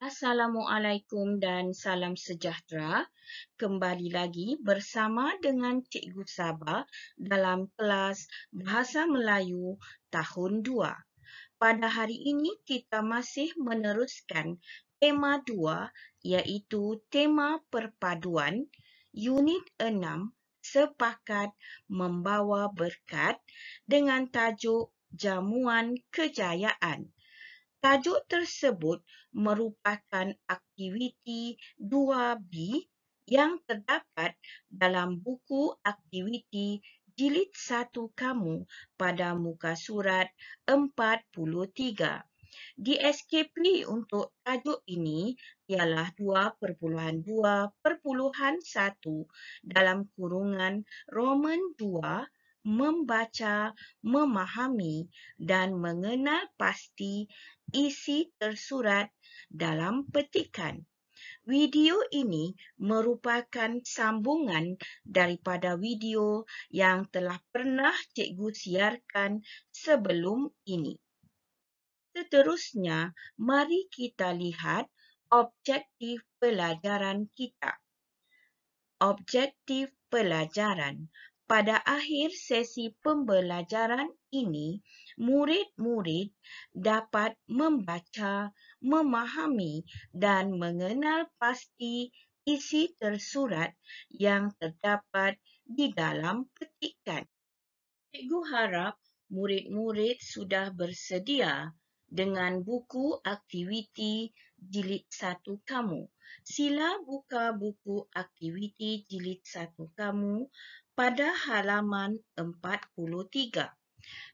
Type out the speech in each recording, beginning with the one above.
Assalamualaikum dan salam sejahtera. Kembali lagi bersama dengan Cikgu Sabah dalam kelas Bahasa Melayu tahun 2. Pada hari ini kita masih meneruskan tema 2 iaitu tema perpaduan unit 6 sepakat membawa berkat dengan tajuk Jamuan Kejayaan. Tajuk tersebut merupakan aktiviti 2B yang terdapat dalam buku aktiviti jilid 1 kamu pada muka surat 43. Di SKP untuk tajuk ini ialah 2.2.1 dalam kurungan Roman 2 membaca, memahami dan mengenal pasti isi tersurat dalam petikan. Video ini merupakan sambungan daripada video yang telah pernah cikgu siarkan sebelum ini. Seterusnya, mari kita lihat objektif pelajaran kita. Objektif pelajaran. Pada akhir sesi pembelajaran ini, murid-murid dapat membaca, memahami dan mengenal pasti isi tersurat yang terdapat di dalam petikan. Cikgu harap murid-murid sudah bersedia dengan buku aktiviti jilid 1 kamu. Sila buka buku aktiviti jilid 1 kamu pada halaman 43.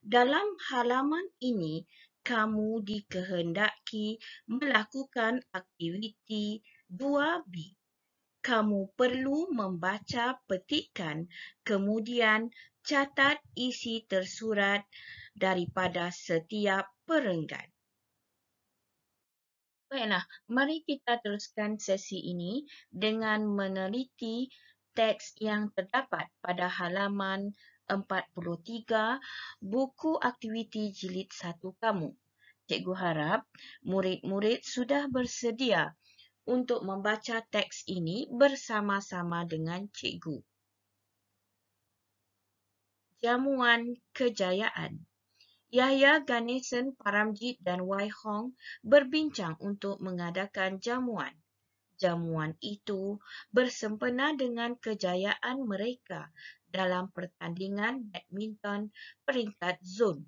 Dalam halaman ini, kamu dikehendaki melakukan aktiviti 2B. Kamu perlu membaca petikan, kemudian catat isi tersurat daripada setiap perenggan. Baiklah, mari kita teruskan sesi ini dengan meneliti teks yang terdapat pada halaman 43 buku aktiviti jilid 1 kamu. Cikgu harap murid-murid sudah bersedia untuk membaca teks ini bersama-sama dengan cikgu. Jamuan Kejayaan. Yahya Ganesan Paramjit dan Wai Hong berbincang untuk mengadakan jamuan. Jamuan itu bersempena dengan kejayaan mereka dalam pertandingan badminton peringkat zon.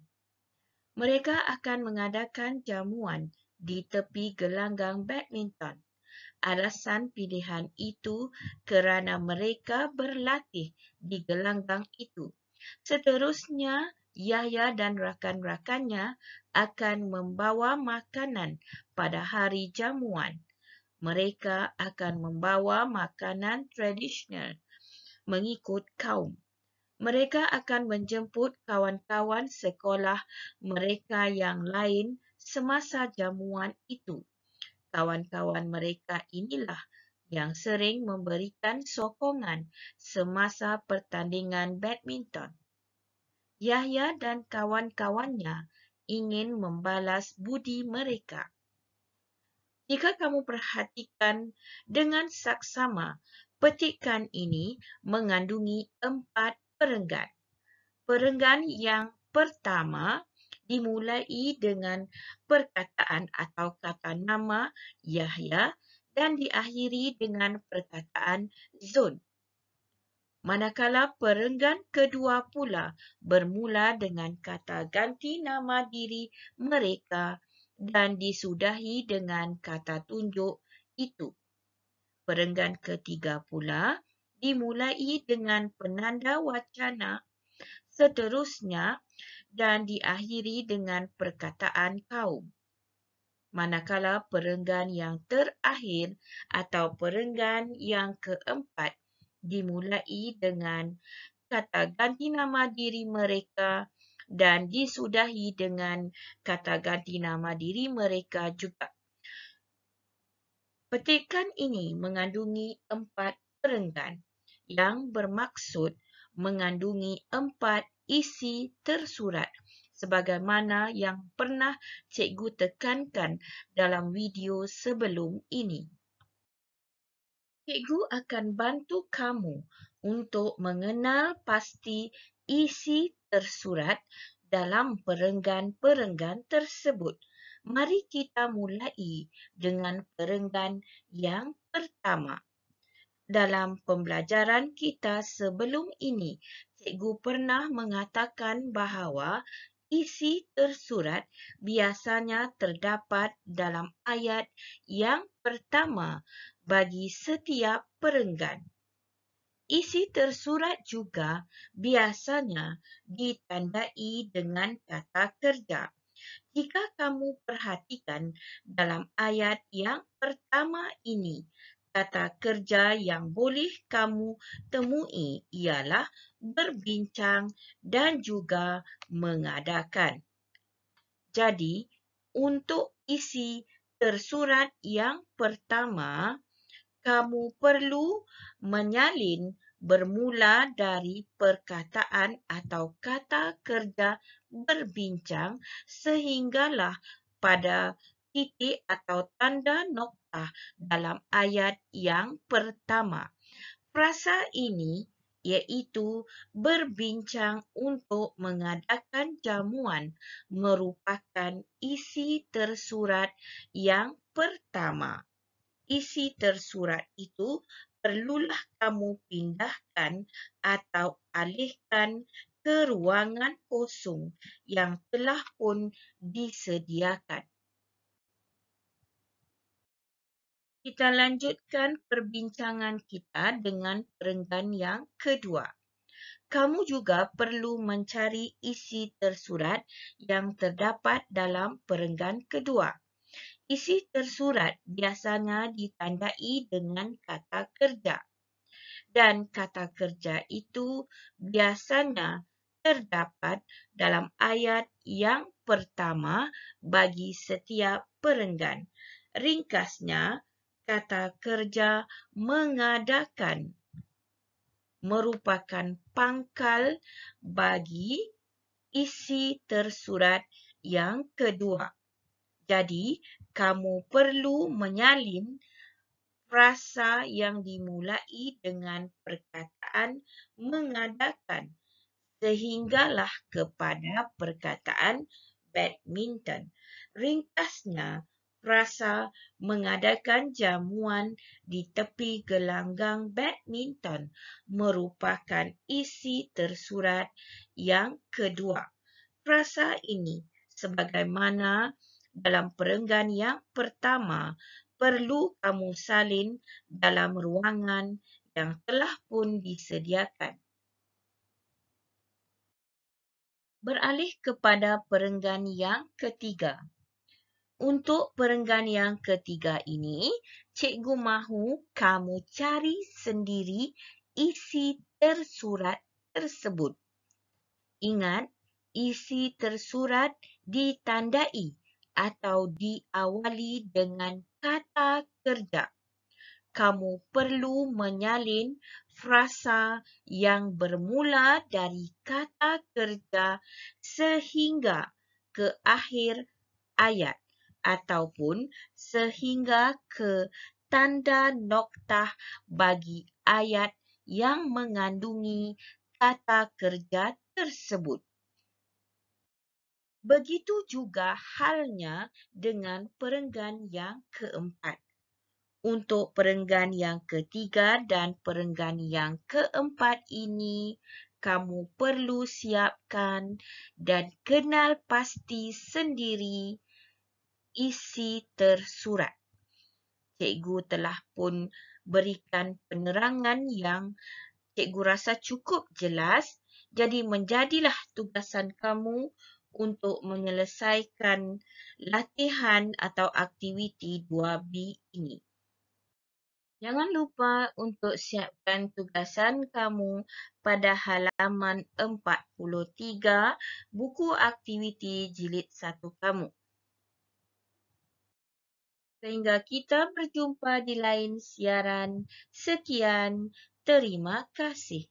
Mereka akan mengadakan jamuan di tepi gelanggang badminton. Alasan pilihan itu kerana mereka berlatih di gelanggang itu. Seterusnya, Yahya dan rakan-rakannya akan membawa makanan pada hari jamuan. Mereka akan membawa makanan tradisional mengikut kaum. Mereka akan menjemput kawan-kawan sekolah mereka yang lain semasa jamuan itu. Kawan-kawan mereka inilah yang sering memberikan sokongan semasa pertandingan badminton. Yahya dan kawan-kawannya ingin membalas budi mereka. Jika kamu perhatikan dengan saksama, petikan ini mengandungi 4 perenggan. Perenggan yang pertama dimulai dengan perkataan atau kata nama Yahya dan diakhiri dengan perkataan zon. Manakala perenggan kedua pula bermula dengan kata ganti nama diri mereka dan disudahi dengan kata tunjuk itu. Perenggan ketiga pula dimulai dengan penanda wacana, seterusnya dan diakhiri dengan perkataan kaum. Manakala perenggan yang terakhir atau perenggan yang keempat dimulai dengan kata ganti nama diri mereka dan disudahi dengan kata ganti nama diri mereka juga. Petikan ini mengandungi 4 perenggan yang bermaksud mengandungi 4 isi tersurat sebagaimana yang pernah cikgu tekankan dalam video sebelum ini. Cikgu akan bantu kamu untuk mengenal pasti isi tersurat dalam perenggan-perenggan tersebut. Mari kita mulai dengan perenggan yang pertama. Dalam pembelajaran kita sebelum ini, cikgu pernah mengatakan bahawa isi tersurat biasanya terdapat dalam ayat yang pertama bagi setiap perenggan. Isi tersurat juga biasanya ditandai dengan kata kerja. Jika kamu perhatikan dalam ayat yang pertama ini, kata kerja yang boleh kamu temui ialah berbincang dan juga mengadakan. Jadi, untuk isi tersurat yang pertama, kamu perlu menyalin bermula dari perkataan atau kata kerja berbincang sehinggalah pada titik atau tanda noktah dalam ayat yang pertama. Frasa ini iaitu berbincang untuk mengadakan jamuan merupakan isi tersurat yang pertama. Isi tersurat itu perlulah kamu pindahkan atau alihkan ke ruangan kosong yang telah pun disediakan. Kita lanjutkan perbincangan kita dengan perenggan yang kedua. Kamu juga perlu mencari isi tersurat yang terdapat dalam perenggan kedua. Isi tersurat biasanya ditandai dengan kata kerja. Dan kata kerja itu biasanya terdapat dalam ayat yang pertama bagi setiap perenggan. Ringkasnya, kata kerja mengadakan merupakan pangkal bagi isi tersurat yang kedua. Jadi, kamu perlu menyalin frasa yang dimulai dengan perkataan mengadakan sehinggalah kepada perkataan badminton. Ringkasnya, frasa mengadakan jamuan di tepi gelanggang badminton merupakan isi tersurat yang kedua. Frasa ini, sebagaimana dalam perenggan yang pertama, perlu kamu salin dalam ruangan yang telah pun disediakan. Beralih kepada perenggan yang ketiga. Untuk perenggan yang ketiga ini, cikgu mahu kamu cari sendiri isi tersurat tersebut. Ingat, isi tersurat ditandai atau diawali dengan kata kerja. Kamu perlu menyalin frasa yang bermula dari kata kerja sehingga ke akhir ayat ataupun sehingga ke tanda noktah bagi ayat yang mengandungi kata kerja tersebut. Begitu juga halnya dengan perenggan yang keempat. Untuk perenggan yang ketiga dan perenggan yang keempat ini, kamu perlu siapkan dan kenal pasti sendiri isi tersurat. Cikgu telah pun berikan penerangan yang cikgu rasa cukup jelas, jadi menjadilah tugasan kamu untuk menyelesaikan latihan atau aktiviti 2B ini. Jangan lupa untuk siapkan tugasan kamu pada halaman 43 buku aktiviti jilid 1 kamu. Sehingga kita berjumpa di lain siaran. Sekian, terima kasih.